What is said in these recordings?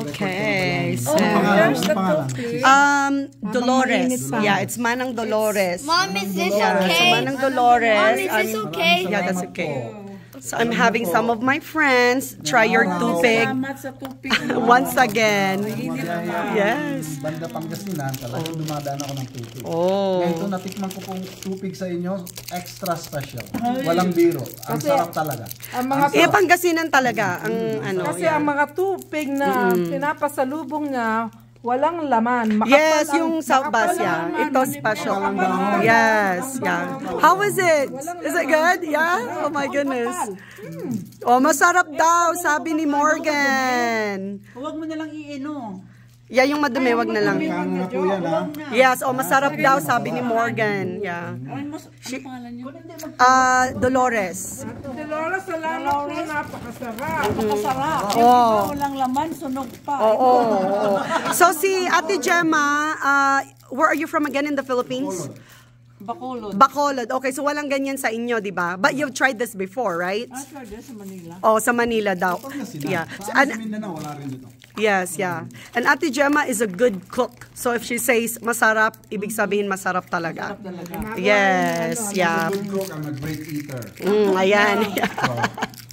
Okay. So, Dolores. Yeah, it's Manang Dolores. Mom, is this Yeah, so okay? Manang Dolores. Mom, is this okay? Yeah, that's okay. So I'm having some of my friends try your tupig once again. Yes. Banda Pangasinan, talagang dumadaan ako ng tupig. Oh. Ngayon ito, natikman ko pong tupig sa inyo, extra special. Walang biro. Ang sarap talaga. Ang mga Pangasinan talaga ang ano. kasi ang mga tupig na pinapasalubong niya, walang laman. Makapal Yes, ang- yung South makapal Basia. ang laman. Ito special. Walang dahon. Yes, yeah. How is it? Is it good? Yeah? Oh my goodness. Oh, masarap daw, sabi ni Morgan. Huwag mo nalang iinom. Yeah, yung madumi, wag na lang. Kano na po yan, ha? Yes, oh, masarap daw, sabi ni Morgan. Yeah. Ano pangalan niyo? Dolores. Lola, salamat po, napakasarap. Napakasarap. Oh. Walang laman, sunog pa. Oo. So si Ate Gemma, where are you from again in the Philippines? Bacolod. Bacolod. Okay, so walang ganyan sa inyo, di ba? But you've tried this before, right? Try this sa Manila. Oh, sa Manila daw. Pangasinan. Yeah. Sa Mindanao, wala rin dito. Yes, yeah. And Ate Gemma is a good cook. So if she says masarap, ibig sabihin masarap talaga. Yes, yeah. I'm a good cook, I'm a great eater. Ayan.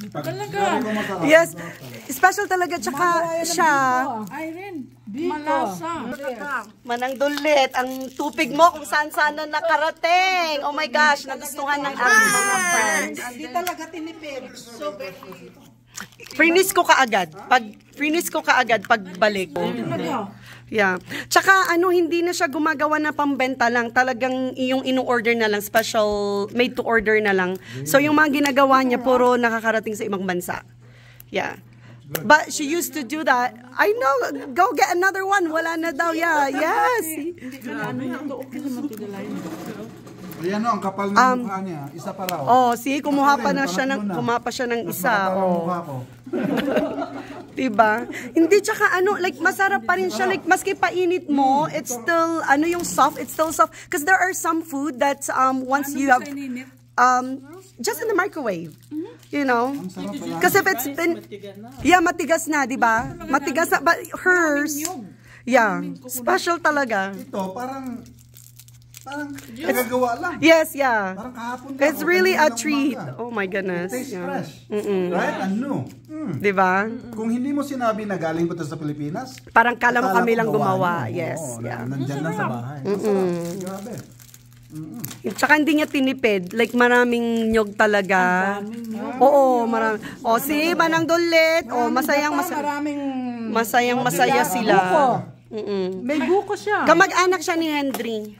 Talaga? Yes. Special talaga. Tsaka siya, Irene, malasa. Manang Dulit, ang tupig mo kung saan-saan na nakarating. Oh my gosh, nagustuhan ng aking mga friends. Hindi talaga tinipid. So, Frinis ko kaagad. Frinis ko kaagad pagbalik. Yeah. Tsaka ano, hindi na siya gumagawa na pambenta lang. Talagang yung inu-order na lang, special made to order na lang. So yung mga ginagawa niya puro nakakarating sa ibang bansa. Yeah. But she used to do that. I know, go get another one. Wala na daw. Yeah, yes. hindi ka na ano yung okay naman tidala yung doktor. Ayan o, ang kapal ng mukha niya. Isa pa raw. Oh, see, kumuha pa siya ng isa. Oh. Mukha ko. Diba? Hindi, tsaka ano, like, masarap pa rin siya. Like, maski painit mo, it's still, ano yung soft, it's still soft. Because there are some food that, once you have, just in the microwave. You know? Kasi if it's been, yeah, matigas na, diba? Matigas na, but hers, yeah, special talaga. Ito, parang nagagawa lang. Yes, yeah. Parang kahapon lang. It's really a Kanina lang treat. umaga. Oh my goodness. Tastes Yeah. fresh. Right? And new. Diba? Kung hindi mo sinabi na galing ba ito sa Pilipinas, Parang kala mo akala kami ko lang gawa gumawa. niyo. Yes, Oo, yeah. Nandyan lang sa bahay. Masarap. Grabe. Tsaka hindi niya tinipid. Like, maraming nyog talaga. Oo, marami. O, si Manang Dulit. O, masayang-masaya sila. May buko siya. Kamag-anak siya ni Henry.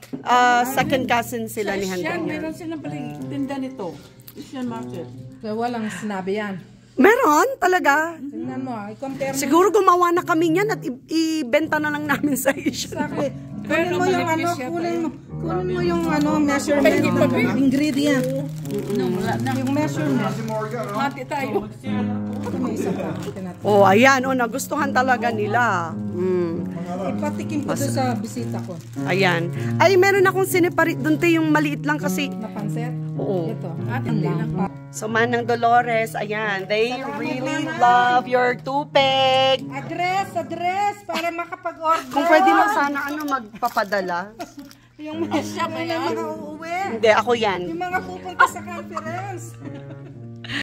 Second cousin sila ni Yan, Henry. meron silang paling tinda nito. Asian market. Walang sinabi yan. Meron, talaga. Tingnan mo, i-compare mo. Siguro gumawa na kami niyan at ibenta na lang namin sa Asia. Kunin mo yung ano, kunin mo yung ano, measurement ng ingredient. Yung measurement. Hati tayo. Oh, ayan. Oh, nagustuhan talaga nila. Ipatikim ko doon sa bisita ko. Ayan. Ay, meron akong siniparit doon, te, yung maliit lang kasi. Napansit? Oo. Ito. Atin lang. So, Manang Dolores, ayan. They really love your tupig. Address, para makapag-order. Kung pwede lang sana, magpapadala. Yung mga siya, may mga uuwi. Hindi, ako yan. Yung mga pupunta sa conference.